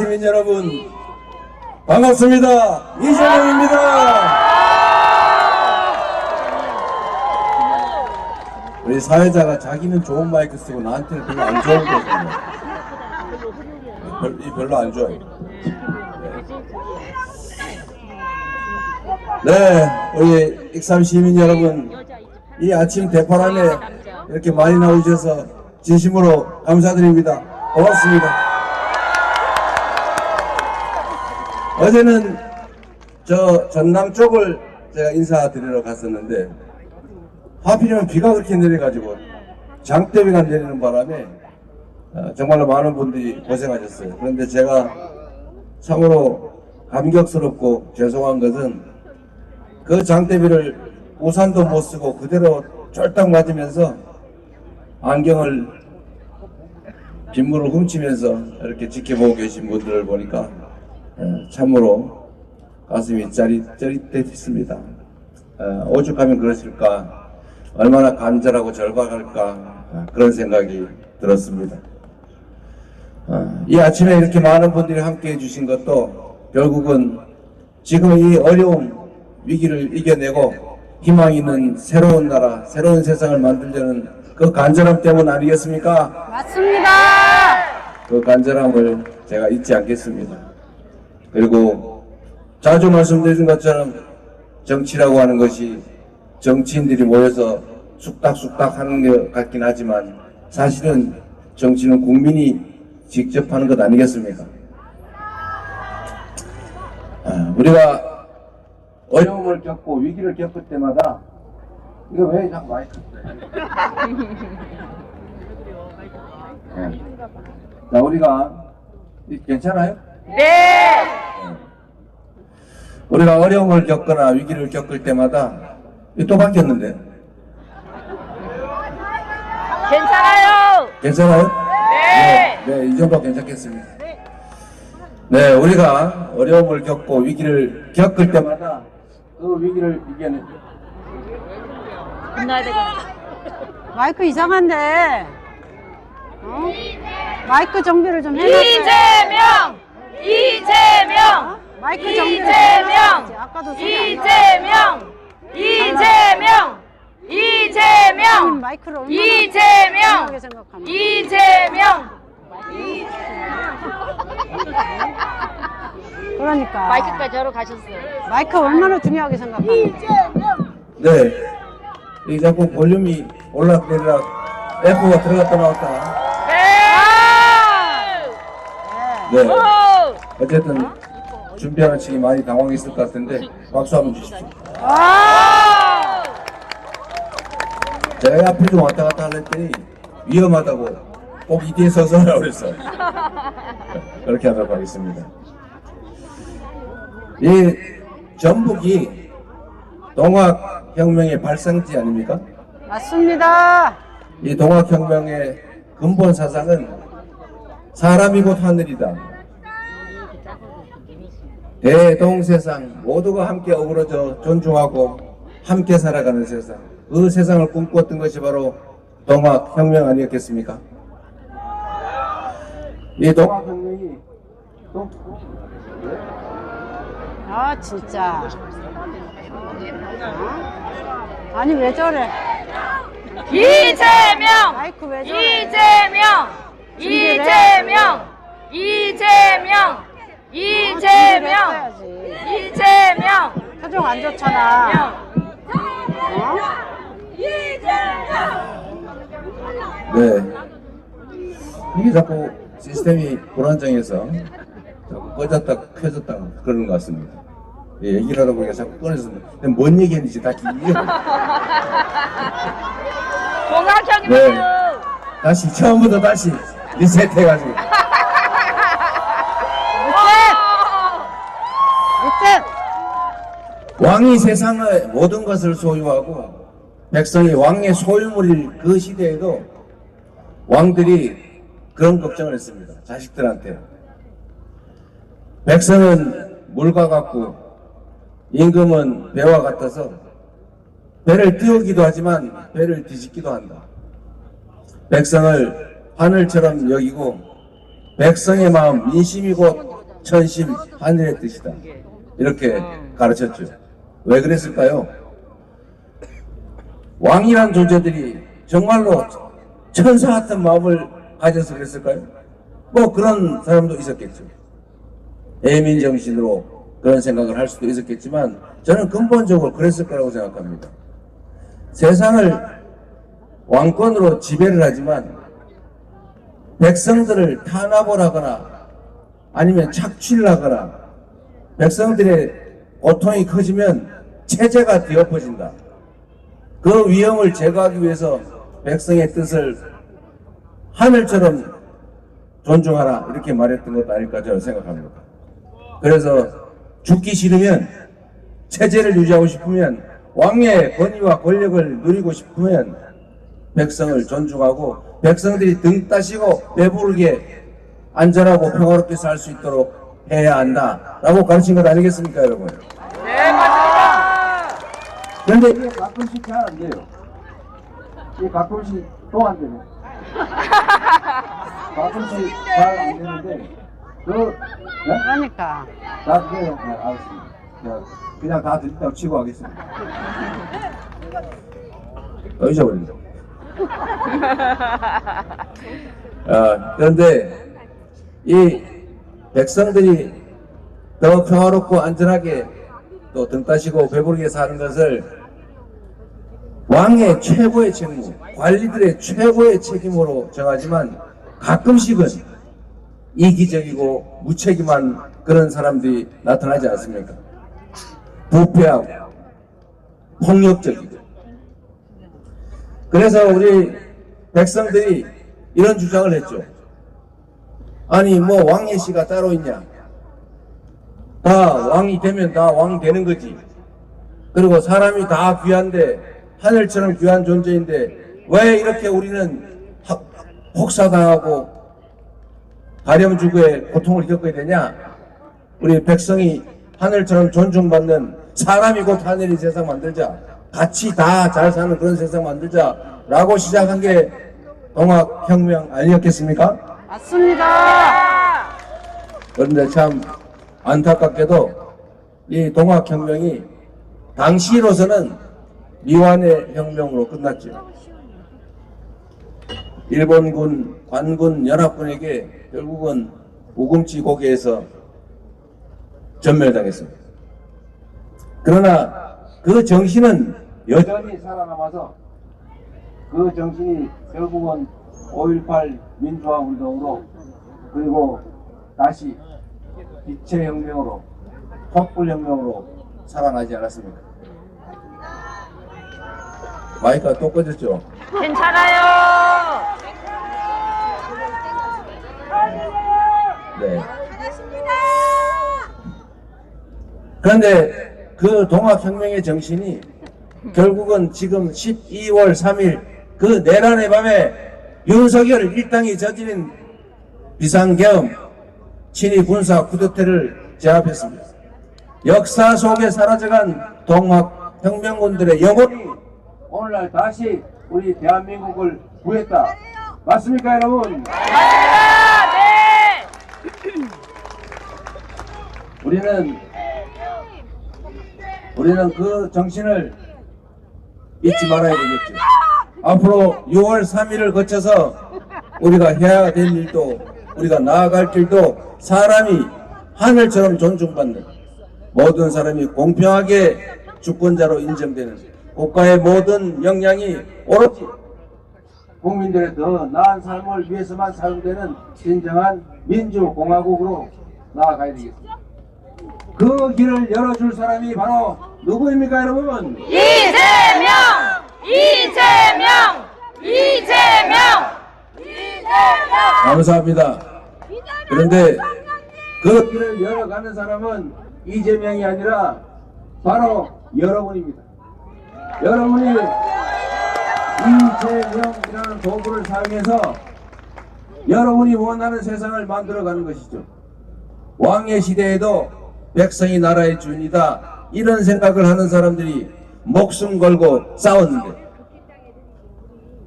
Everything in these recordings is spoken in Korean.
시민 여러분 반갑습니다. 이재명입니다. 우리 사회자가 자기는 좋은 마이크 쓰고 나한테는 별로 안 좋은 거거든요. 별로 안 좋아요. 네, 우리 익산 시민 여러분, 이 아침 대파람에 이렇게 많이 나오셔서 진심으로 감사드립니다. 고맙습니다. 어제는 저 전남 쪽을 제가 인사드리러 갔었는데 하필이면 비가 그렇게 내려가지고 장대비가 내리는 바람에 정말로 많은 분들이 고생하셨어요. 그런데 제가 참으로 감격스럽고 죄송한 것은 그 장대비를 우산도 못 쓰고 그대로 쫄딱 맞으면서 안경을 빗물을 훔치면서 이렇게 지켜보고 계신 분들을 보니까 참으로 가슴이 짜릿했습니다. 오죽하면 그러실까, 얼마나 간절하고 절박할까, 그런 생각이 들었습니다. 이 아침에 이렇게 많은 분들이 함께 해주신 것도 결국은 지금 이 어려운 위기를 이겨내고 희망 있는 새로운 나라, 새로운 세상을 만들려는 그 간절함 때문 아니겠습니까? 맞습니다. 그 간절함을 제가 잊지 않겠습니다. 그리고 자주 말씀드린 것처럼 정치라고 하는 것이 정치인들이 모여서 쑥닥쑥닥 하는 것 같긴 하지만 사실은 정치는 국민이 직접 하는 것 아니겠습니까? 우리가 어려움을 겪고 위기를 겪을 때마다 이거 왜 자꾸 마이크? 자, 우리가 괜찮아요? 네. 우리가 어려움을 겪거나 위기를 겪을 때마다 또 바뀌었는데 괜찮아요. 괜찮아요? 네. 네, 이 정도 괜찮겠습니다. 네, 우리가 어려움을 겪고 위기를 겪을 때마다 그 위기를 이겨내. 끝나야 되겠네. 마이크 이상한데. 마이크 정비를 좀 해놨어요. 이재명. 마이크 정비를 이재명. 해놨지. 아까도 소리 안 나왔어. 이재명. 마이크를 얼마나 이재명. 중요하게 생각하나. 이재명. 그러니까 마이크까지 하러 가셨어요. 마이크 얼마나 중요하게 생각하나. 네, 이 자꾸 볼륨이 올라내리락 에코가 들어갔다 나왔다. 네, 어쨌든 준비하는 층이 많이 당황했을 것 같은데 박수 한번 주십시오. 제가 앞에 좀 왔다 갔다 하랬더니 위험하다고 꼭 이 뒤에 서서 하라고 그랬어요. 그렇게 하도록 하겠습니다. 이 전북이 동학혁명의 발상지 아닙니까? 맞습니다. 이 동학혁명의 근본 사상은 사람이 곧 하늘이다. 대동세상 모두가 함께 어우러져 존중하고 함께 살아가는 세상, 그 세상을 꿈꿨던 것이 바로 동학혁명 아니었겠습니까? 이 동학혁명이 아 진짜. 아니 왜 저래? 이재명. 마이크 왜 저래? 이재명. 표정 안 좋잖아. 네, 이게 자꾸 시스템이 불안정해서 자꾸 꺼졌다 켜졌다 그러는 것 같습니다. 예, 얘기를 하다 보니까 자꾸 꺼내졌습니다. 근데 뭔 얘기했는지 다 기억이 안 나요. 동학혁명. 네, 다시 처음부터 다시 리셋해가지고. 왕이 세상의 모든 것을 소유하고 백성이 왕의 소유물일 그 시대에도 왕들이 그런 걱정을 했습니다. 자식들한테. 백성은 물과 같고 임금은 배와 같아서 배를 띄우기도 하지만 배를 뒤집기도 한다. 백성을 하늘처럼 여기고 백성의 마음 민심이 곧 천심 하늘의 뜻이다. 이렇게 가르쳤죠. 왜 그랬을까요? 왕이란 존재들이 정말로 천사 같은 마음을 가져서 그랬을까요? 뭐 그런 사람도 있었겠죠. 애민 정신으로 그런 생각을 할 수도 있었겠지만 저는 근본적으로 그랬을 거라고 생각합니다. 세상을 왕권으로 지배를 하지만 백성들을 탄압을 하거나 아니면 착취를 하거나 백성들의 고통이 커지면 체제가 뒤엎어진다. 그 위험을 제거하기 위해서 백성의 뜻을 하늘처럼 존중하라 이렇게 말했던 것도 아닐까 저는 생각합니다. 그래서 죽기 싫으면 체제를 유지하고 싶으면 왕의 권위와 권력을 누리고 싶으면 백성을 존중하고 백성들이 등 따시고 배부르게 안전하고 평화롭게 살 수 있도록 해야 한다라고 가르친 것 아니겠습니까, 여러분? 네, 맞습니다. 그런데 이게 가끔씩 잘 안 돼요. 이게 가끔씩 또 안 되네. 가끔씩 잘 안 되는데 네? 그러니까. 나중에 네, 알았습니다. 그냥 다 듣다고 치고 하겠습니다. 잊어버린다. 그런데 이 백성들이 더 평화롭고 안전하게 또 등 따시고 배부르게 사는 것을 왕의 최고의 책무, 관리들의 최고의 책임으로 정하지만 가끔씩은 이기적이고 무책임한 그런 사람들이 나타나지 않습니까? 부패하고 폭력적이고. 그래서 우리 백성들이 이런 주장을 했죠. 아니 뭐 왕의 씨가 따로 있냐? 다 왕이 되면 다 왕 되는 거지. 그리고 사람이 다 귀한데 하늘처럼 귀한 존재인데 왜 이렇게 우리는 혹사당하고 가렴주구의 고통을 겪어야 되냐? 우리 백성이 하늘처럼 존중받는 사람이 곧 하늘이 세상 만들자. 같이 다 잘 사는 그런 세상 만들자. 라고 시작한 게 동학혁명 아니었겠습니까? 맞습니다. 그런데 참 안타깝게도 이 동학혁명이 당시로서는 미완의 혁명으로 끝났죠. 일본군, 관군, 연합군에게 결국은 우금치 고개에서 전멸당했습니다. 그러나 그 정신은 여전히 살아남아서 그 정신이 결국은 5.18 민주화 운동으로 그리고 다시 빛의 혁명으로 촛불혁명으로 살아나지 않았습니까? 마이크가 또 꺼졌죠? 괜찮아요. 네. 그런데 그 동학혁명의 정신이 결국은 지금 12월 3일 그 내란의 밤에 윤석열 일당이 저지른 비상계엄 친위 군사 쿠데타를 제압했습니다. 역사 속에 사라져간 동학혁명군들의 영혼이 오늘날 다시 우리 대한민국을 구했다. 맞습니까, 여러분? 맞습니다. 네. 우리는 그 정신을 잊지 말아야 되겠죠. 앞으로 6월 3일을 거쳐서 우리가 해야 될 일도 우리가 나아갈 길도 사람이 하늘처럼 존중받는 모든 사람이 공평하게 주권자로 인정되는 국가의 모든 역량이 오로지 국민들의 더 나은 삶을 위해서만 사용되는 진정한 민주공화국으로 나아가야 되겠습니다. 그 길을 열어줄 사람이 바로 누구입니까, 여러분? 이재명! 이재명! 이재명! 이재명! 감사합니다. 그런데 그 길을 열어가는 사람은 이재명이 아니라 바로 여러분입니다. 여러분이 이재명이라는 도구를 사용해서 여러분이 원하는 세상을 만들어가는 것이죠. 왕의 시대에도 백성이 나라의 주인이다 이런 생각을 하는 사람들이 목숨 걸고 싸웠는데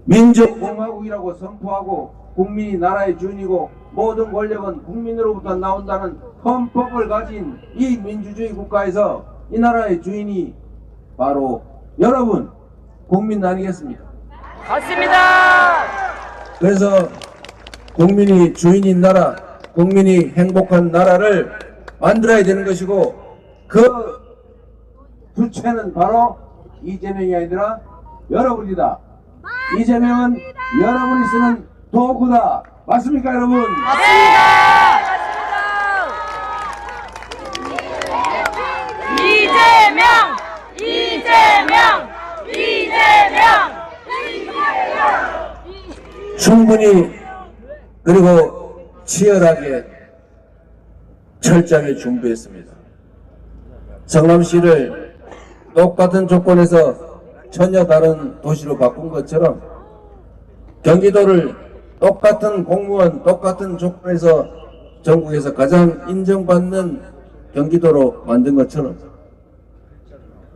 민주공화국이라고 선포하고 국민이 나라의 주인이고 모든 권력은 국민으로부터 나온다는 헌법을 가진 이 민주주의 국가에서 이 나라의 주인이 바로 여러분 국민 아니겠습니까? 맞습니다. 그래서 국민이 주인인 나라, 국민이 행복한 나라를 만들어야 되는 것이고 그 주체는 바로 이재명이 아니라 여러분이다. 이재명은 여러분이 쓰는 도구다. 맞습니까, 여러분? 맞습니다. 이재명! 이재명! 이재명! 충분히 그리고 치열하게 철저하게 준비했습니다. 성남시를 똑같은 조건에서 전혀 다른 도시로 바꾼 것처럼 경기도를 똑같은 공무원, 똑같은 조건에서 전국에서 가장 인정받는 경기도로 만든 것처럼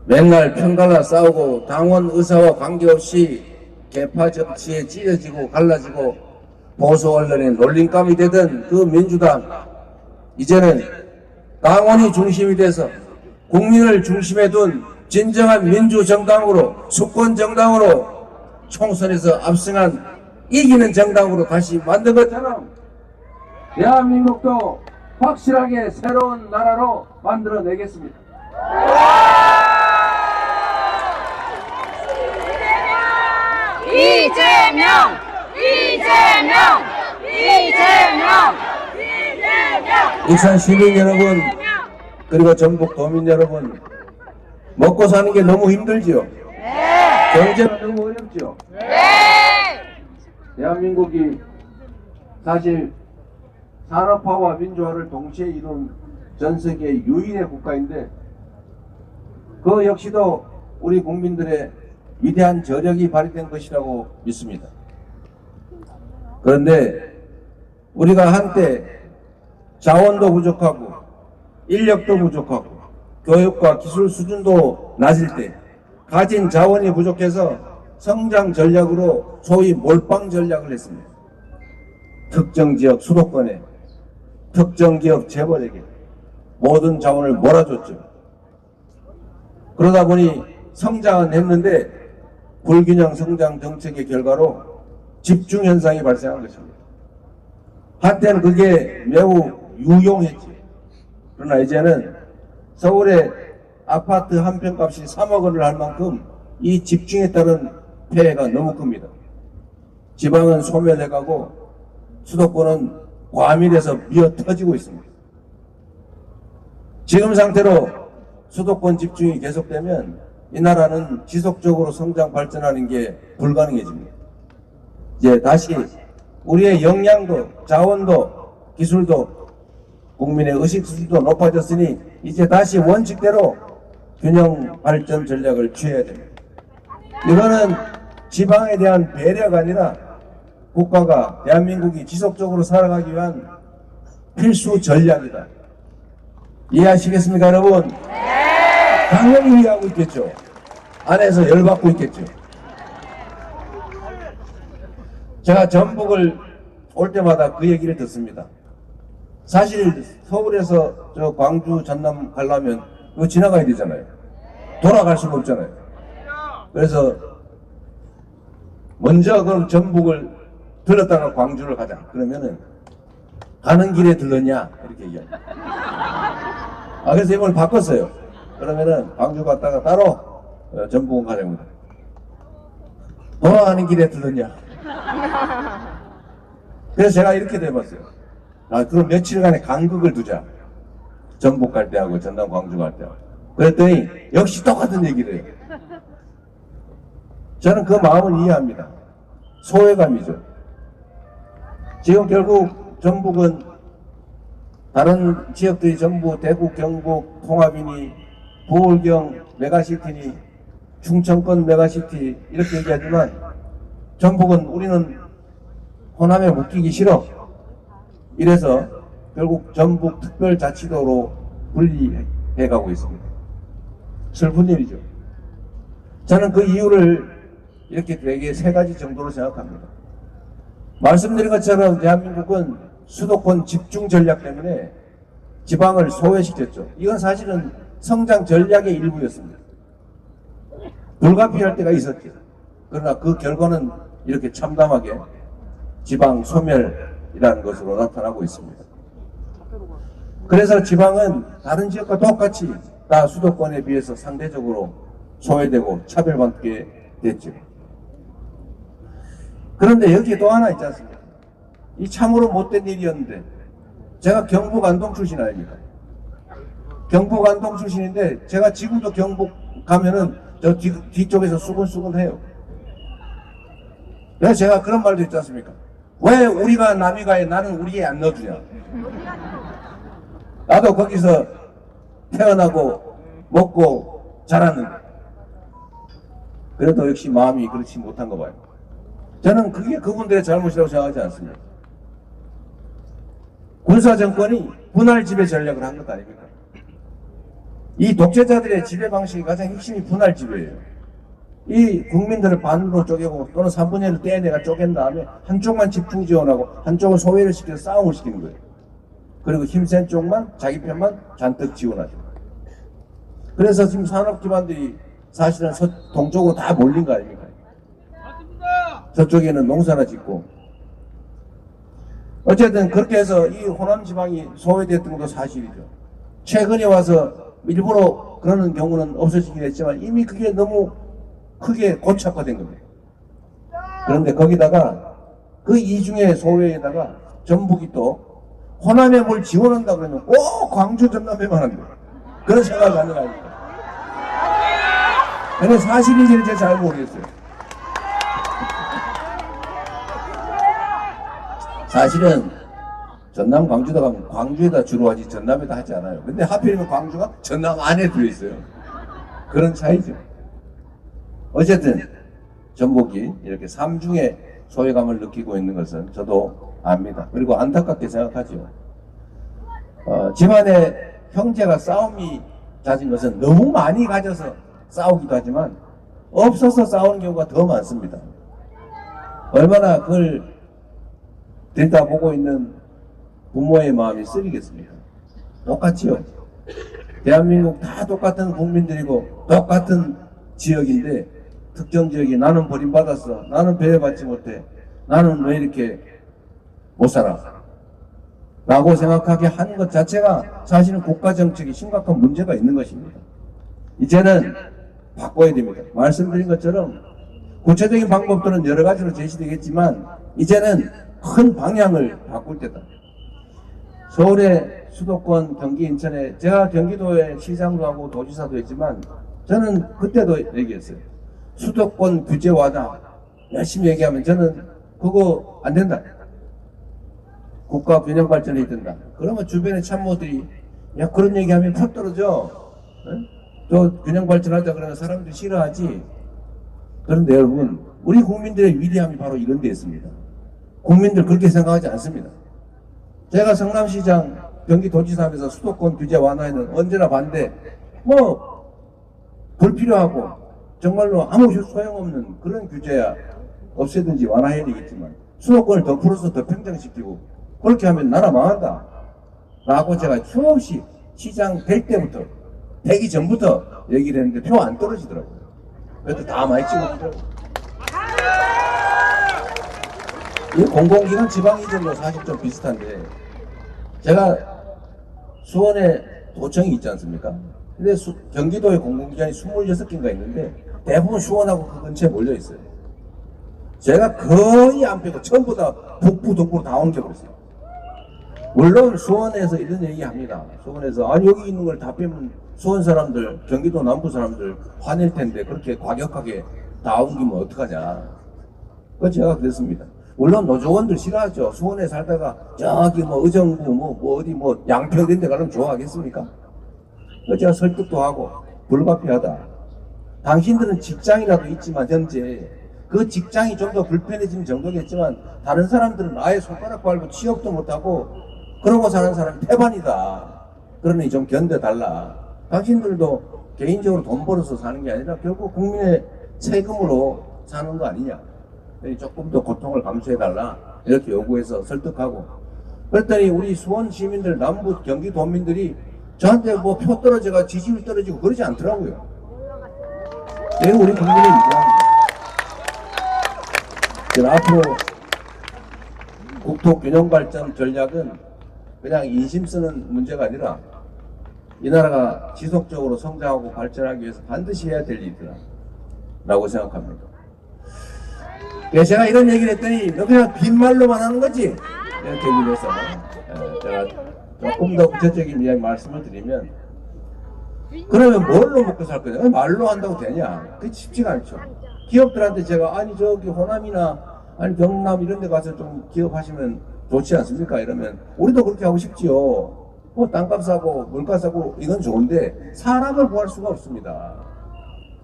맨날 편갈라 싸우고 당원 의사와 관계없이 개파 정치에 찢어지고 갈라지고 보수 언론의 놀림감이 되던 그 민주당, 이제는 당원이 중심이 돼서 국민을 중심에 둔 진정한 민주정당으로, 수권정당으로 총선에서 압승한 이기는 정당으로 다시 만든 것처럼 대한민국도 확실하게 새로운 나라로 만들어내겠습니다. 이재명! 이재명! 이재명! 이재명! 익산 시민 여러분, 그리고 전북 도민 여러분, 먹고 사는 게 너무 힘들지요? 네! 경제가 너무 어렵지요? 네! 대한민국이 사실 산업화와 민주화를 동시에 이룬 전 세계 유일의 국가인데 그 역시도 우리 국민들의 위대한 저력이 발휘된 것이라고 믿습니다. 그런데 우리가 한때 자원도 부족하고 인력도 부족하고 교육과 기술 수준도 낮을 때 가진 자원이 부족해서 성장 전략으로 소위 몰빵 전략을 했습니다. 특정 지역 수도권에 특정 기업 재벌에게 모든 자원을 몰아줬죠. 그러다 보니 성장은 했는데 불균형 성장 정책의 결과로 집중 현상이 발생한 것입니다. 한때는 그게 매우 유용했지. 그러나 이제는 서울의 아파트 한 평 값이 3억 원을 할 만큼 이 집중에 따른 폐해가 너무 큽니다. 지방은 소멸해가고 수도권은 과밀해서 미어 터지고 있습니다. 지금 상태로 수도권 집중이 계속되면 이 나라는 지속적으로 성장 발전하는 게 불가능해집니다. 이제 다시 우리의 역량도 자원도 기술도 국민의 의식 수준도 높아졌으니 이제 다시 원칙대로 균형 발전 전략을 취해야 됩니다. 이거는 지방에 대한 배려가 아니라 국가가 대한민국이 지속적으로 살아가기 위한 필수 전략이다. 이해하시겠습니까, 여러분? 네. 당연히 이해하고 있겠죠. 안에서 열받고 있겠죠. 제가 전북을 올 때마다 그 얘기를 듣습니다. 사실 서울에서 저 광주, 전남 가려면 이거 지나가야 되잖아요. 돌아갈 수는 없잖아요. 그래서 먼저 그럼 전북을 들렀다가 광주를 가자. 그러면은 가는 길에 들렀냐 이렇게 얘기합니다. 그래서 이번을 바꿨어요. 그러면은 광주 갔다가 따로 전북은 가자입니다. 돌아가는 길에 들렀냐. 그래서 제가 이렇게 돼봤어요. 그럼 며칠간의 간극을 두자. 전북 갈 때하고 전남 광주 갈 때하고. 그랬더니 역시 똑같은 얘기를 해요. 저는 그 마음을 이해합니다. 소외감이죠. 지금 결국 전북은 다른 지역들이 전부 대구, 경북, 통합이니 부울경 메가시티니 충청권 메가시티 이렇게 얘기하지만 전북은 우리는 호남에 묶이기 싫어. 이래서 결국 전북 특별자치도로 분리해가고 있습니다. 슬픈 일이죠. 저는 그 이유를 이렇게 되게 세 가지 정도로 생각합니다. 말씀드린 것처럼 대한민국은 수도권 집중 전략 때문에 지방을 소외시켰죠. 이건 사실은 성장 전략의 일부였습니다. 불가피할 때가 있었죠. 그러나 그 결과는 이렇게 참담하게 지방 소멸이라는 것으로 나타나고 있습니다. 그래서 지방은 다른 지역과 똑같이 다 수도권에 비해서 상대적으로 소외되고 차별받게 됐죠. 그런데 여기에 또 하나 있지 않습니까? 이 참으로 못된 일이었는데, 제가 경북 안동 출신 아닙니까? 경북 안동 출신인데 제가 지금도 경북 가면은 저 뒤쪽에서 수근수근해요. 그래서 제가 그런 말도 있지 않습니까? 왜 우리가 남이 가에 나는 우리에 안 넣어주냐? 나도 거기서 태어나고 먹고 자랐는데, 그래도 역시 마음이 그렇지 못한 거 봐요. 저는 그게 그분들의 잘못이라고 생각하지 않습니다. 군사정권이 분할 지배 전략을 한 것 아닙니까? 이 독재자들의 지배 방식이 가장 핵심이 분할 지배예요. 이 국민들을 반으로 쪼개고 또는 3분의 1을 떼내가 쪼갠 다음에 한쪽만 집중 지원하고 한쪽을 소외를 시켜서 싸움을 시키는 거예요. 그리고 힘센 쪽만 자기 편만 잔뜩 지원하죠. 그래서 지금 산업 기반들이 사실은 동쪽으로 다 몰린 거 아닙니까? 저쪽에는 농사나 짓고. 어쨌든 그렇게 해서 이 호남 지방이 소외됐던 것도 사실이죠. 최근에 와서 일부러 그러는 경우는 없어지긴 했지만 이미 그게 너무 크게 고착화된 겁니다. 그런데 거기다가 그 이중의 소외에다가 전북이 또 호남에 뭘 지원한다 그러면 꼭 광주 전남에만 한다. 그런 생각을 하는 거 아닙니까? 근데 사실인지는 제가 잘 모르겠어요. 사실은 전남 광주다 가면 광주에다 주로 하지 전남에다 하지 않아요. 근데 하필이면 광주가 전남 안에 들어있어요. 그런 차이죠. 어쨌든 전북이 이렇게 삼중의 소외감을 느끼고 있는 것은 저도 압니다. 그리고 안타깝게 생각하죠. 집안에 형제가 싸움이 잦은 것은 너무 많이 가져서 싸우기도 하지만 없어서 싸우는 경우가 더 많습니다. 얼마나 그걸 들여다보고 있는 부모의 마음이 쓰리겠습니까? 똑같지요. 대한민국 다 똑같은 국민들이고 똑같은 지역인데 특정 지역이 나는 버림받았어, 나는 배려받지 못해, 나는 왜 이렇게 못 살아 라고 생각하게 하는 것 자체가 사실은 국가정책에 심각한 문제가 있는 것입니다. 이제는 바꿔야 됩니다. 말씀드린 것처럼 구체적인 방법들은 여러 가지로 제시되겠지만 이제는 큰 방향을 바꿀 때다. 서울의 수도권, 경기, 인천에 제가 경기도에 시장도 하고 도지사도 했지만 저는 그때도 얘기했어요. 수도권 규제 완화 열심히 얘기하면 저는 그거 안 된다. 국가 균형 발전해야 된다. 그러면 주변의 참모들이 야 그런 얘기하면 팍 떨어져. 또 균형 발전하자 그러면 사람들이 싫어하지. 그런데 여러분 우리 국민들의 위대함이 바로 이런 데 있습니다. 국민들 그렇게 생각하지 않습니다. 제가 성남시장 경기도지사 하면서 수도권 규제 완화에는 언제나 반대, 불필요하고 정말로 아무 소용없는 그런 규제야 없애든지 완화해야 되겠지만 수도권을 더 풀어서 더 평정시키고 그렇게 하면 나라 망한다 라고 제가 수없이 시장 될 때부터 되기 전부터 얘기를 했는데 표 안 떨어지더라고요. 그래도 다 많이 찍어주더라고요. 이 공공기관 지방이전도 사실 좀 비슷한데 제가 수원에 도청이 있지 않습니까? 근데 경기도에 공공기관이 26개인가 있는데 대부분 수원하고 그 근처에 몰려 있어요. 제가 거의 안 빼고 전부 다 북부 동부로 다 옮겨버렸어요. 물론 수원에서 이런 얘기 합니다. 수원에서 아니 여기 있는 걸 다 빼면 수원 사람들, 경기도 남부 사람들 화낼 텐데 그렇게 과격하게 다 옮기면 어떡하냐. 그거 제가 그랬습니다. 물론 노조원들 싫어하죠. 수원에 살다가 저기 의정부 어디 양평 이런 데 가면 좋아하겠습니까? 그 제가 설득도 하고 불가피하다. 당신들은 직장이라도 있지만 현재 그 직장이 좀 더 불편해지는 정도겠지만 다른 사람들은 아예 손가락 밟고 취업도 못하고 그러고 사는 사람이 태반이다. 그러니 좀 견뎌달라. 당신들도 개인적으로 돈 벌어서 사는 게 아니라 결국 국민의 세금으로 사는 거 아니냐. 조금 더 고통을 감수해달라 이렇게 요구해서 설득하고 그랬더니 우리 수원 시민들, 남부 경기도민들이 저한테 뭐 표 떨어져가 지지율 떨어지고 그러지 않더라고요. 내가 우리 국민을 이해합니다. 앞으로 국토 균형 발전 전략은 그냥 인심 쓰는 문제가 아니라 이 나라가 지속적으로 성장하고 발전하기 위해서 반드시 해야 될 일이라고 생각합니다. 그래서 제가 이런 얘기를 했더니 너 그냥 빈말로만 하는 거지? 이렇게 얘기를 해서 제가 조금 더 구체적인 이야기 말씀을 드리면 그러면 뭘로 먹고 살 거냐? 말로 한다고 되냐? 그게 쉽지가 않죠. 기업들한테 제가 아니 저기 호남이나 아니 경남 이런 데 가서 좀 기업하시면 좋지 않습니까? 이러면 우리도 그렇게 하고 싶지요. 뭐 땅값 사고 물가 사고 이건 좋은데 사람을 구할 수가 없습니다.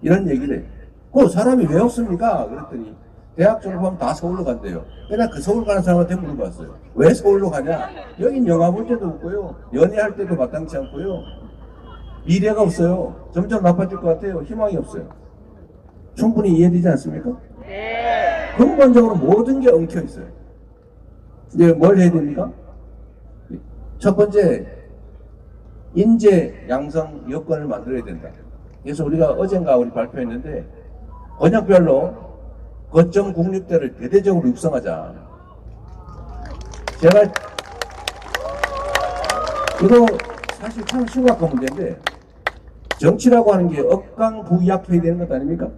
이런 얘기를 해요. 그 사람이 왜 없습니까? 그랬더니 대학 졸업하면 다 서울로 간대요. 그냥 그 서울 가는 사람한테 물어봤어요. 왜 서울로 가냐? 여긴 영화 볼 때도 없고요. 연애할 때도 마땅치 않고요. 미래가 없어요. 점점 나빠질 것 같아요. 희망이 없어요. 충분히 이해되지 않습니까? 네. 근본적으로 모든 게 엉켜 있어요. 이제 뭘 해야 됩니까? 첫 번째, 인재 양성 여건을 만들어야 된다. 그래서 우리가 어젠가 우리 발표했는데 번역별로 거점 국립대를 대대적으로 육성하자. 제가 이거 사실 참 심각한 문제인데 정치라고 하는 게 억강부약해야 되는 것 아닙니까?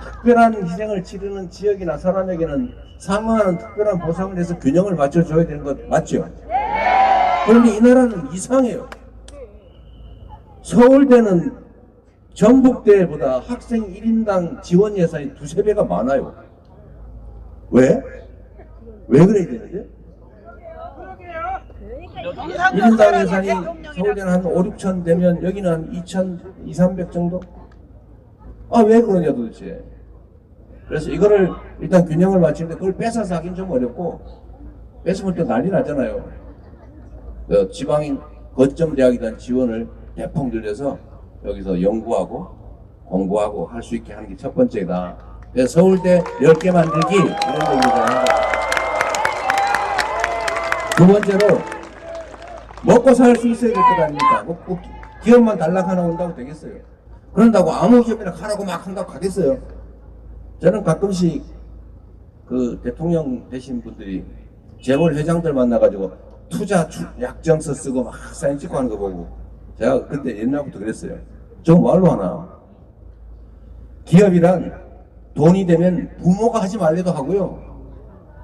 특별한 희생을 치르는 지역이나 사람에게는 상응하는 특별한 보상을 해서 균형을 맞춰줘야 되는 것 맞죠? 그런데 이 나라는 이상해요. 서울대는 전북대보다 학생 1인당 지원 예산이 2~3배가 많아요. 왜? 왜 그래야 되는데? 1인당 예산이 서울대는 한 5~6천 되면 여기는 한 2천, 200~300 정도? 아, 왜 그러냐 도대체. 그래서 이거를 일단 균형을 맞추는데 그걸 뺏어서 하긴 좀 어렵고 뺏으면 또 난리 나잖아요. 지방인 거점 대학에 대한 지원을 대폭 늘려서 여기서 연구하고 공부하고 할 수 있게 하는 게 첫 번째다. 그래서 서울대 10개 만들기 이런 얘기잖아요. 두 번째로 먹고 살 수 있어야 될 것 아닙니까? 뭐 기업만 단락 하나 온다고 되겠어요? 그런다고 아무 기업이나 가라고 막 한다고 가겠어요? 저는 가끔씩 그 대통령 되신 분들이 재벌 회장들 만나가지고 투자 약정서 쓰고 막 사진 찍고 하는 거 보고 제가 그때 옛날부터 그랬어요. 저거 뭐하러 하나? 기업이란 돈이 되면 부모가 하지 말래도 하고요.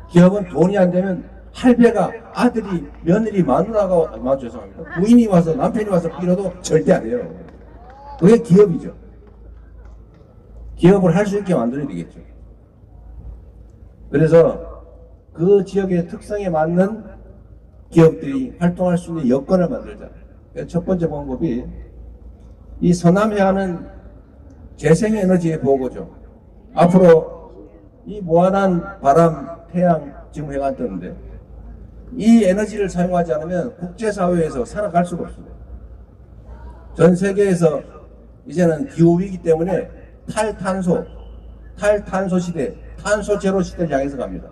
기업은 돈이 안 되면 할배가 아들이 며느리 마누라가 죄송합니다. 부인이 와서 남편이 와서 빌어도 절대 안 해요. 그게 기업이죠. 기업을 할 수 있게 만들어야 되겠죠. 그래서 그 지역의 특성에 맞는 기업들이 활동할 수 있는 여건을 만들자. 첫 번째 방법이 이 서남해안은 재생에너지의 보고죠. 앞으로 이 무한한 바람, 태양 지금 해가 안 뜨는데 이 에너지를 사용하지 않으면 국제사회에서 살아갈 수가 없습니다. 전 세계에서 이제는 기후위기 때문에 탈탄소 시대, 탄소 제로 시대를 향해서 갑니다.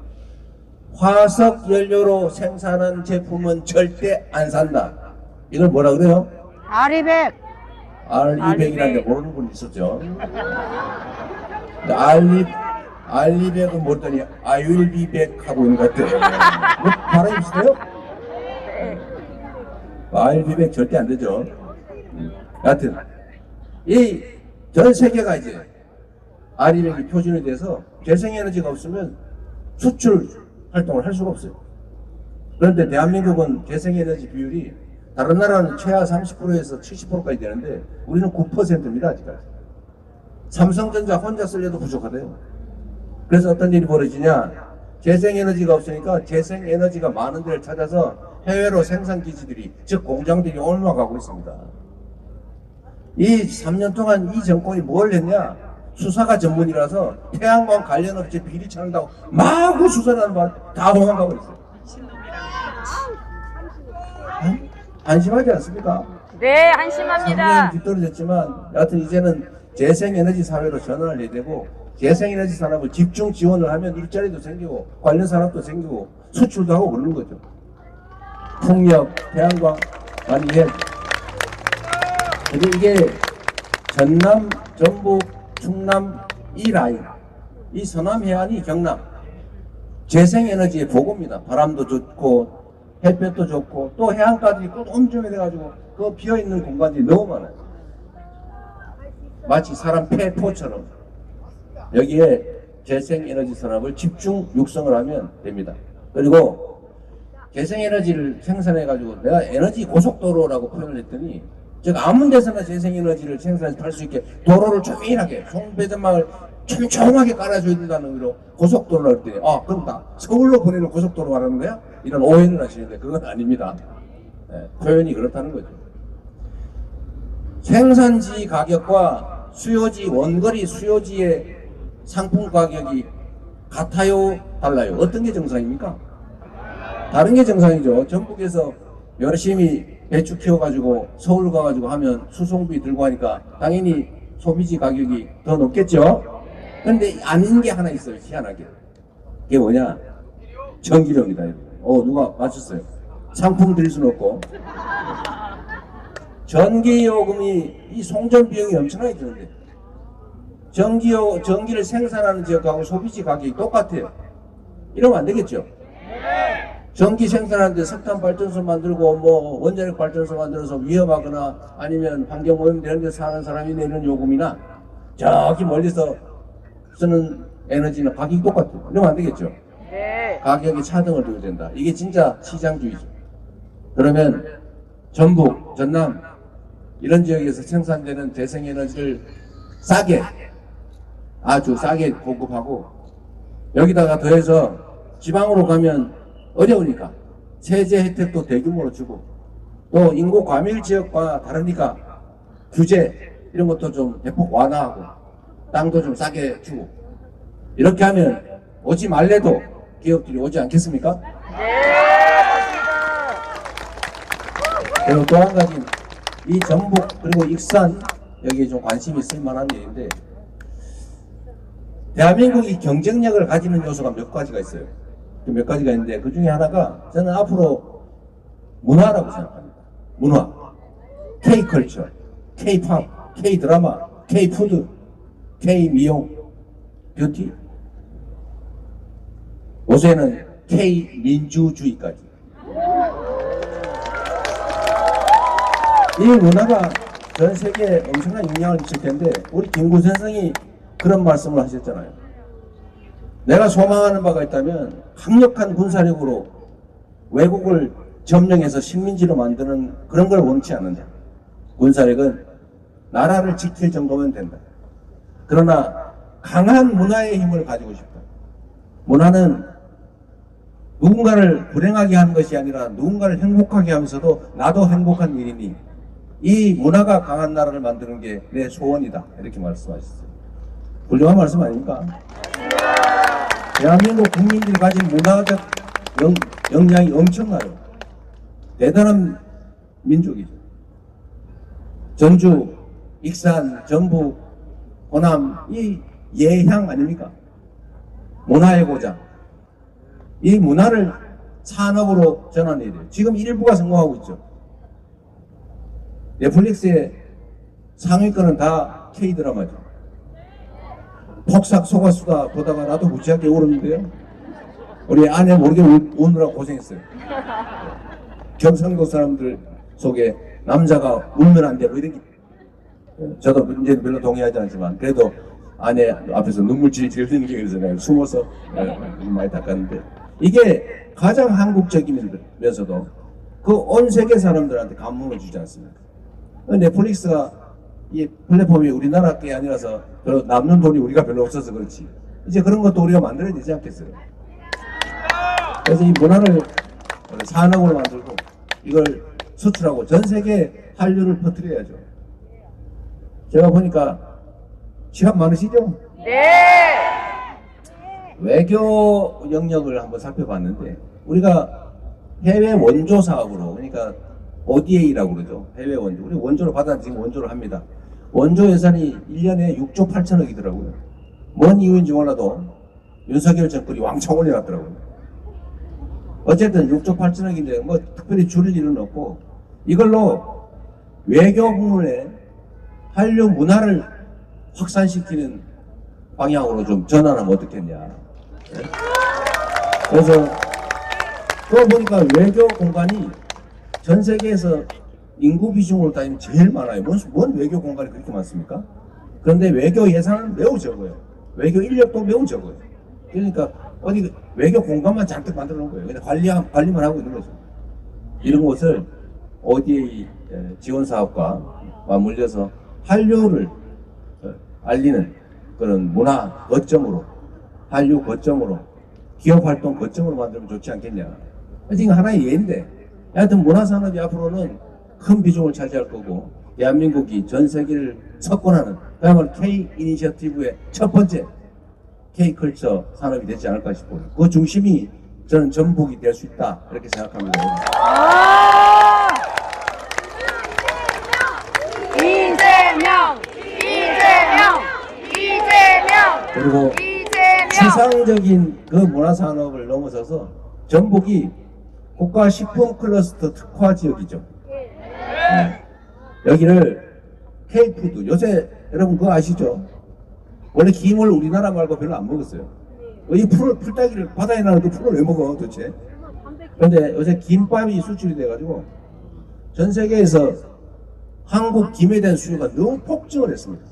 화석 연료로 생산한 제품은 절대 안 산다. 이걸 뭐라 그래요? 아리백. R200이라는 데 모르는 분 있었죠. R200은 모르더니 I will be back 하고 있는 것 같아요. 뭐 발음이 비슷해요? I will be back 절대 안 되죠. 여하튼 이 전 세계가 이제 R200이 표준이 돼서 재생에너지가 없으면 수출 활동을 할 수가 없어요. 그런데 대한민국은 재생에너지 비율이 다른 나라는 최하 30%에서 70%까지 되는데 우리는 9%입니다. 아직까지. 삼성전자 혼자 쓰려도 부족하대요. 그래서 어떤 일이 벌어지냐, 재생에너지가 없으니까 재생에너지가 많은 데를 찾아서 해외로 생산기지들이, 즉 공장들이 옮아가고 있습니다. 이 3년 동안 이 정권이 뭘 했냐, 수사가 전문이라서 태양광 관련 업체 비리 찾는다고 마구 수사를 하는 바람에 다 도망가고 있어요. 안심하지 않습니까? 네, 한심합니다. 3년 뒤떨어졌지만 여하튼 이제는 재생에너지 사회로 전환을 해야 되고 재생에너지 산업을 집중 지원을 하면 일자리도 생기고 관련 산업도 생기고 수출도 하고 그러는 거죠. 풍력, 태양광 많이 해. 근데 이게 전남, 전북, 충남 이 라인, 이 서남 해안이 경남 재생에너지의 보고입니다. 바람도 좋고 햇볕도 좋고 또 해안가들이 또 엄청나게 돼가지고 그 비어있는 공간들이 너무 많아요. 마치 사람 폐포처럼 여기에 재생에너지 산업을 집중 육성을 하면 됩니다. 그리고 재생에너지를 생산해가지고 내가 에너지 고속도로라고 표현을 했더니 즉 아무 데서나 재생에너지를 생산해서 팔 수 있게 도로를 조밀하게 송배전망을 촘촘하게 깔아줘야 된다는 의미로 고속도로를 할 때 그럼 다 서울로 보내는 고속도로 말하는 거야? 이런 오해를 하시는데 그건 아닙니다. 표현이 그렇다는 거죠. 생산지 가격과 수요지 원거리 수요지의 상품 가격이 같아요? 달라요? 어떤 게 정상입니까? 다른 게 정상이죠. 전북에서 열심히 배추 키워가지고 서울 가가지고 하면 수송비 들고 하니까 당연히 소비지 가격이 더 높겠죠? 근데 아닌 게 하나 있어요. 희한하게. 그게 뭐냐? 전기료입니다. 누가 맞췄어요. 상품 드릴 수는 없고. 전기요금이 이 송전 비용이 엄청나게 드는데 전기를 생산하는 지역하고 소비지 가격이 똑같아요. 이러면 안 되겠죠? 전기 생산하는데 석탄 발전소 만들고 뭐 원자력 발전소 만들어서 위험하거나 아니면 환경 오염되는 데 사는 사람이 내는 요금이나 저기 멀리서 쓰는 에너지는 가격이 똑같아요. 이러면 안 되겠죠? 가격이 차등을 둬야 된다. 이게 진짜 시장주의죠. 그러면 전북, 전남 이런 지역에서 생산되는 재생에너지를 싸게 아주 싸게 공급하고 여기다가 더해서 지방으로 가면 어려우니까 세제 혜택도 대규모로 주고 또 인구 과밀 지역과 다르니까 규제 이런 것도 좀 대폭 완화하고 땅도 좀 싸게 주고 이렇게 하면 오지 말래도 기업들이 오지 않겠습니까? 그리고 또 한 가지 이 전북 그리고 익산 여기에 좀 관심이 있을 만한 일인데 대한민국이 경쟁력을 가지는 요소가 몇 가지가 있어요. 몇 가지가 있는데 그 중에 하나가 저는 앞으로 문화라고 생각합니다. 문화, K컬처, K팝, K드라마, K푸드, K미용, 뷰티 요새는 K민주주의까지 이 문화가 전 세계에 엄청난 영향을 미칠 텐데 우리 김구 선생이 그런 말씀을 하셨잖아요. 내가 소망하는 바가 있다면 강력한 군사력으로 외국을 점령해서 식민지로 만드는 그런 걸 원치 않는다. 군사력은 나라를 지킬 정도면 된다. 그러나 강한 문화의 힘을 가지고 싶다. 문화는 누군가를 불행하게 하는 것이 아니라 누군가를 행복하게 하면서도 나도 행복한 일이니 이 문화가 강한 나라를 만드는 게 내 소원이다. 이렇게 말씀하셨어요. 훌륭한 말씀 아닙니까? 대한민국 국민들이 가진 문화적 역량이 엄청나요. 대단한 민족이죠. 전주, 익산, 전북, 호남 이 예향 아닙니까? 문화의 고장. 이 문화를 산업으로 전환해야 돼요. 지금 일부가 성공하고 있죠. 넷플릭스의 상위권은 다 K드라마죠. 폭삭 속았수다 보다가 나도 무지하게 울었는데요. 우리 아내 모르게 우느라 고생했어요. 경상도 사람들 속에 남자가 울면 안 돼 뭐 이런 게 저도 이제 별로 동의하지 않지만 그래도 아내 앞에서 눈물 질질 흘리는 게 그래서 내가 숨어서 많이 닦았는데 이게 가장 한국적이면서도 그 온 세계 사람들한테 감흥을 주지 않습니까? 넷플릭스가 이 플랫폼이 우리나라 게 아니라서 별로 남는 돈이 우리가 별로 없어서 그렇지 이제 그런 것도 우리가 만들어야 되지 않겠어요? 그래서 이 문화를 산업으로 만들고 이걸 수출하고 전 세계에 한류를 퍼뜨려야죠. 제가 보니까 시간 많으시죠? 네. 외교 영역을 한번 살펴봤는데 우리가 해외 원조 사업으로 그러니까 ODA라고 그러죠. 해외 원조. 우리 원조를 받아 지금 원조를 합니다. 원조 예산이 1년에 6조 8천억이더라고요. 뭔 이유인지 몰라도 윤석열 정권이 왕창 올려놨더라고요. 어쨌든 6조 8천억인데 뭐 특별히 줄일 일은 없고 이걸로 외교 부문에 한류 문화를 확산시키는 방향으로 좀 전환하면 어떻겠냐. 네? 그래서 그거 보니까 외교 공간이 전 세계에서 인구 비중으로 따지면 제일 많아요. 뭔 외교 공간이 그렇게 많습니까? 그런데 외교 예산은 매우 적어요. 외교 인력도 매우 적어요. 그러니까 어디 외교 공간만 잔뜩 만들어 놓은 거예요. 그냥 관리만 하고 있는 거죠. 이런 것을 ODA 지원 사업과 맞물려서 한류를 알리는 그런 문화 거점으로, 한류 거점으로, 기업 활동 거점으로 만들면 좋지 않겠냐. 지금 하나의 예인데, 하여튼 문화산업이 앞으로는 큰 비중을 차지할 거고, 대한민국이 전 세계를 석권하는, 그야말로 K 이니셔티브의 첫 번째 K컬처 산업이 되지 않을까 싶어요. 그 중심이 저는 전북이 될 수 있다, 이렇게 생각합니다. 이재명! 이재명! 이재명! 그리고 이재명! 추상적인 그 문화산업을 넘어서서 전북이 국가 식품 클러스터 특화 지역이죠. 네. 여기를 K푸드, 요새 여러분 그거 아시죠? 원래 김을 우리나라 말고 별로 안 먹었어요. 이 풀따기를 바다에 나는 그 풀을 왜 먹어 도대체? 그런데 요새 김밥이 수출이 돼가지고 전 세계에서 한국 김에 대한 수요가 너무 폭증을 했습니다.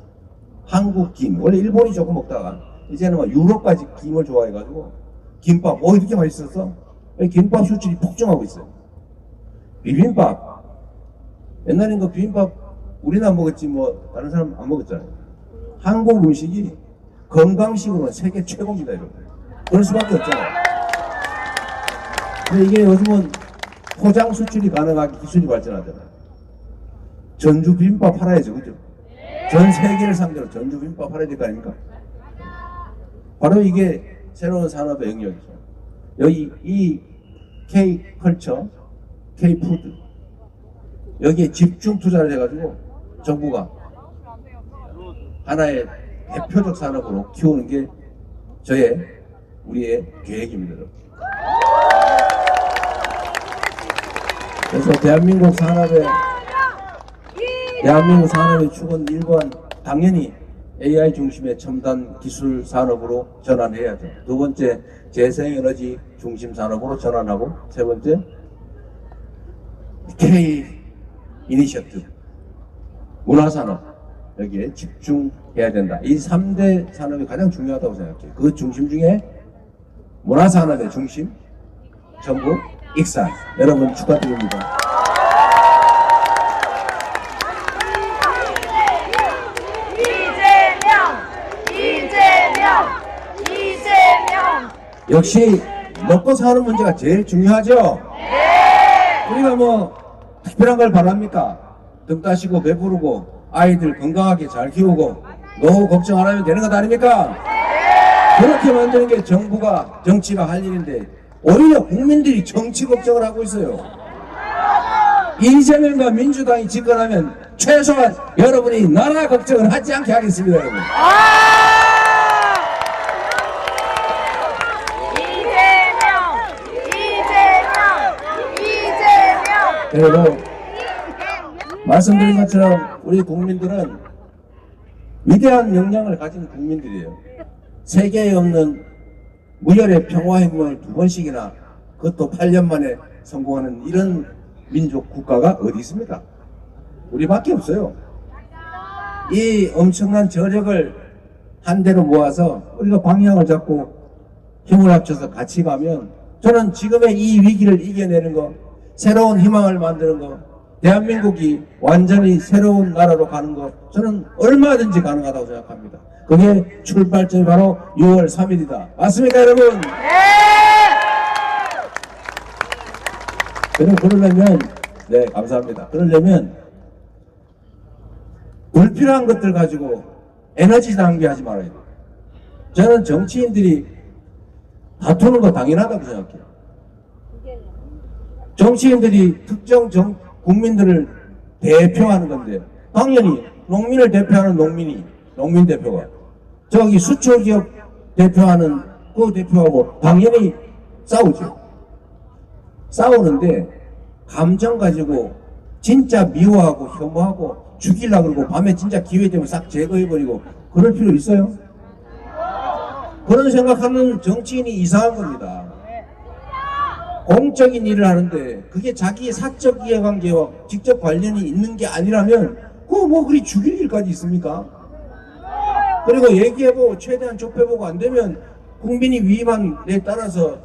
한국 김, 원래 일본이 조금 먹다가 이제는 막 유럽까지 김을 좋아해가지고 김밥, 이렇게 맛있었어? 김밥 수출이 폭증하고 있어요. 비빔밥, 옛날엔 그 비빔밥 우리나 먹었지 뭐 다른 사람 안 먹었잖아요. 한국 음식이 건강식으로는 세계 최고입니다, 여러분. 그럴 수밖에 없잖아요. 근데 이게 요즘은 포장 수출이 가능하게 기술이 발전하잖아요. 전주 비빔밥 팔아야죠, 그죠? 전 세계를 상대로 전주 비빔밥 팔아야 될 거 아닙니까? 바로 이게 새로운 산업의 영역이죠. 여기 이 K컬처, K푸드, 여기에 집중 투자를 해가지고 정부가 하나의 대표적 산업으로 키우는 게 우리의 계획입니다. 그래서 대한민국 산업의 축은 일관 당연히 AI 중심의 첨단 기술 산업으로 전환해야죠. 두 번째, 재생에너지 중심 산업으로 전환하고, 세 번째, K 이니셔티브 문화산업, 여기에 집중해야 된다. 이 3대 산업이 가장 중요하다고 생각해요. 그 중심 중에 문화산업의 중심, 전북, 익산. 여러분 축하드립니다. 이재명! 역시 먹고 사는 문제가 제일 중요하죠. 우리가 뭐 특별한 걸 바랍니까? 등 따시고 배부르고 아이들 건강하게 잘 키우고 노후 걱정 안 하면 되는 것 아닙니까? 그렇게 만드는 게 정치가 할 일인데 오히려 국민들이 정치 걱정을 하고 있어요. 이재명과 민주당이 집권하면 최소한 여러분이 나라 걱정을 하지 않게 하겠습니다, 여러분. 그리고 말씀드린 것처럼 우리 국민들은 위대한 역량을 가진 국민들이에요. 세계에 없는 무혈의 평화혁명을 2번씩이나, 그것도 8년 만에 성공하는 이런 민족 국가가 어디 있습니까? 우리밖에 없어요. 이 엄청난 저력을 한데로 모아서 우리가 방향을 잡고 힘을 합쳐서 같이 가면, 저는 지금의 이 위기를 이겨내는 거, 새로운 희망을 만드는 거, 대한민국이 완전히 새로운 나라로 가는 거, 저는 얼마든지 가능하다고 생각합니다. 그게 출발점이 바로 6월 3일이다. 맞습니까, 여러분? 그러려면, 네, 감사합니다. 그러려면 불필요한 것들 가지고 에너지 낭비하지 말아야 돼요. 저는 정치인들이 다투는 거 당연하다고 생각해요. 정치인들이 특정 국민들을 대표하는 건데, 당연히 농민을 대표하는 농민 대표가 저기 수출기업 대표하는 그 대표하고 당연히 싸우죠. 싸우는데 감정 가지고 진짜 미워하고 혐오하고 죽이려고 그러고 밤에 진짜 기회되면 싹 제거해버리고 그럴 필요 있어요? 그런 생각하는 정치인이 이상한 겁니다. 공적인 일을 하는데 그게 자기의 사적 이해관계와 직접 관련이 있는 게 아니라면 그거 뭐 그리 죽일 일까지 있습니까? 그리고 얘기해보고 최대한 좁혀보고 안 되면 국민이 위임한 데 따라서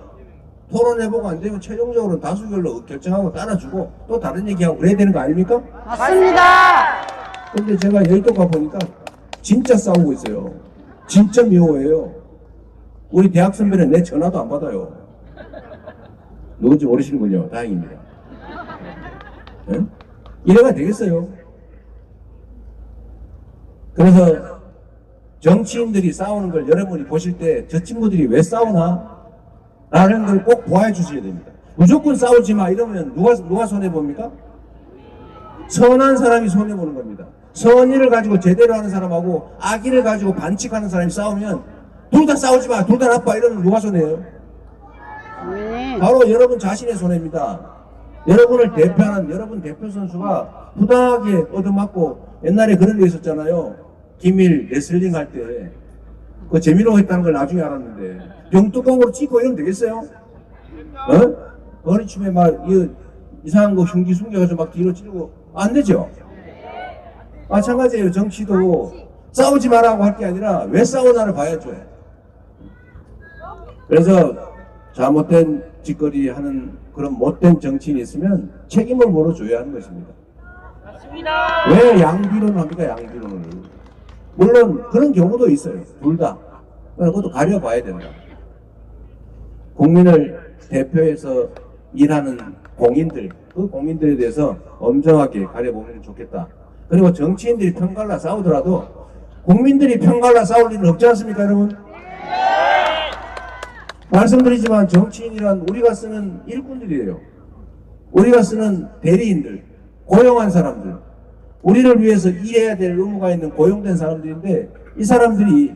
토론해보고 안 되면 최종적으로 다수결로 결정하고 따라주고 또 다른 얘기하고 그래야 되는 거 아닙니까? 맞습니다. 근데 제가 여의도 가보니까 진짜 싸우고 있어요. 진짜 미워해요. 우리 대학 선배는 내 전화도 안 받아요. 누군지 모르시는군요. 다행입니다. 네? 이래가 되겠어요. 그래서 정치인들이 싸우는 걸 여러분이 보실 때 저 친구들이 왜 싸우나? 라는 걸 꼭 보아 주셔야 됩니다. 무조건 싸우지 마 이러면 누가 손해봅니까? 선한 사람이 손해보는 겁니다. 선의를 가지고 제대로 하는 사람하고 악의를 가지고 반칙하는 사람이 싸우면 둘 다 싸우지 마, 둘 다 나빠 이러면 누가 손해예요? 바로 여러분 자신의 손해입니다. 여러분을 대표하는 여러분 대표 선수가 부당하게 얻어맞고 옛날에 그런 게 있었잖아요. 기밀 레슬링 할 때 그 재미로 했다는 걸 나중에 알았는데 병뚜껑으로 찍고 이러면 되겠어요? 머리춤에 막 이상한 거 흉기 숨겨가지고 막 뒤로 찌르고 안 되죠? 마찬가지예요. 정치도 싸우지 말라고 할 게 아니라 왜 싸우나를 봐야죠. 그래서 잘못된 짓거리 하는 그런 못된 정치인이 있으면 책임을 물어줘야 하는 것입니다. 맞습니다. 왜 양비론을 합니까? 양비론을. 물론 그런 경우도 있어요. 둘 다. 그것도 가려봐야 된다. 국민을 대표해서 일하는 공인들, 그 공인들에 대해서 엄정하게 가려보면 좋겠다. 그리고 정치인들이 편갈라 싸우더라도 국민들이 편갈라 싸울 일은 없지 않습니까, 여러분? 말씀드리지만 정치인이란 우리가 쓰는 일꾼들이에요. 우리가 쓰는 대리인들, 고용한 사람들, 우리를 위해서 일해야 될 의무가 있는 고용된 사람들인데 이 사람들이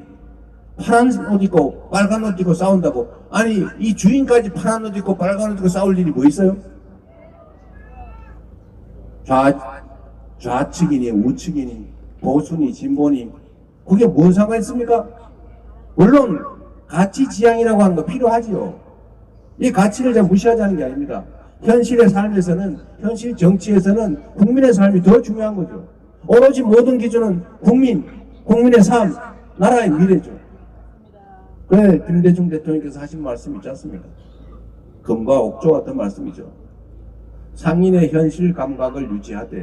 파란 옷 입고 빨간 옷 입고 싸운다고. 아니 이 주인까지 파란 옷 입고 빨간 옷 입고 싸울 일이 뭐 있어요? 좌측이니 우측이니 보수니 진보니 그게 뭔 상관 있습니까? 물론 가치 지향이라고 하는 거 필요하지요. 이 가치를 잘 무시하자는 게 아닙니다. 현실의 삶에서는, 현실 정치에서는 국민의 삶이 더 중요한 거죠. 오로지 모든 기준은 국민의 삶, 나라의 미래죠. 그래 김대중 대통령께서 하신 말씀 있지 않습니까? 금과 옥조 같은 말씀이죠. 상인의 현실 감각을 유지하되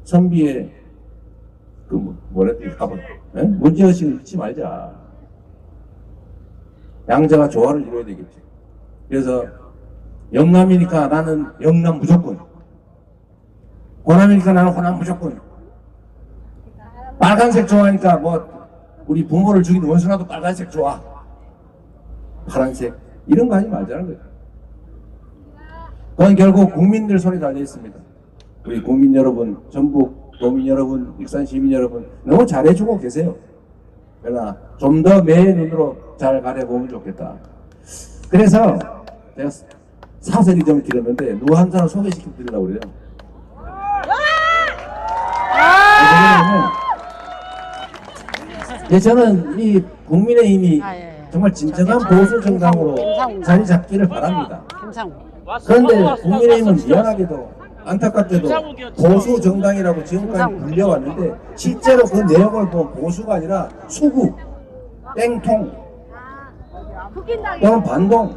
선비의 문제의식을 잃지 말자. 양자가 조화를 이루어야 되겠지. 그래서 영남이니까 나는 영남 무조건, 호남이니까 나는 호남 무조건, 빨간색 좋아하니까 뭐 우리 부모를 죽인 원수라도 빨간색 좋아, 파란색 이런 거 하지 말자는 거예요. 그건 결국 국민들 손에 달려 있습니다. 우리 국민 여러분, 전북 도민 여러분, 익산 시민 여러분 너무 잘해주고 계세요. 그러나 좀 더 매의 눈으로 잘 가려보면 좋겠다. 그래서 제가 사설이 좀 길었는데 누구 한 사람 소개시켜 드리려고 그래요. 저는 이 국민의힘이 정말 진정한 보수 정당으로 자리 잡기를 바랍니다. 그런데 국민의힘은 미안하게도 안타깝게도 보수 정당이라고 지금까지 불려왔는데 실제로 그 내용을 보면 보수가 아니라 수구, 땡통 또는 반동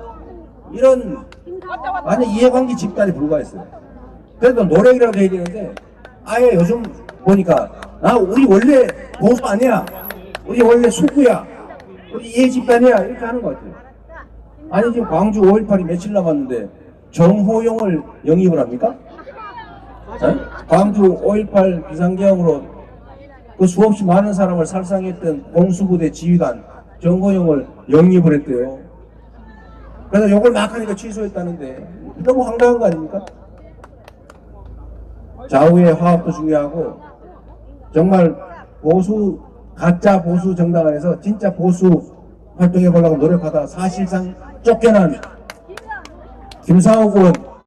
이런 완전 이해관계 집단에 불과했어요. 그래도 노력이라고 해야 되는데 아예 요즘 보니까 우리 원래 보수 아니야, 우리 원래 수구야, 우리 이해 집단이야 이렇게 하는 것 같아요. 아니 지금 광주 5.18이 며칠 남았는데 정호용을 영입을 합니까? 광주 5.18 비상계엄으로 그 수없이 많은 사람을 살상했던 공수부대 지휘관 정호용을 영입을 했대요. 그래서 욕을 막 하니까 취소했다는데 너무 황당한 거 아닙니까? 좌우의 화합도 중요하고 정말 보수 가짜 보수 정당 안에서 진짜 보수 활동해 보려고 노력하다 사실상 쫓겨난 김상욱 의원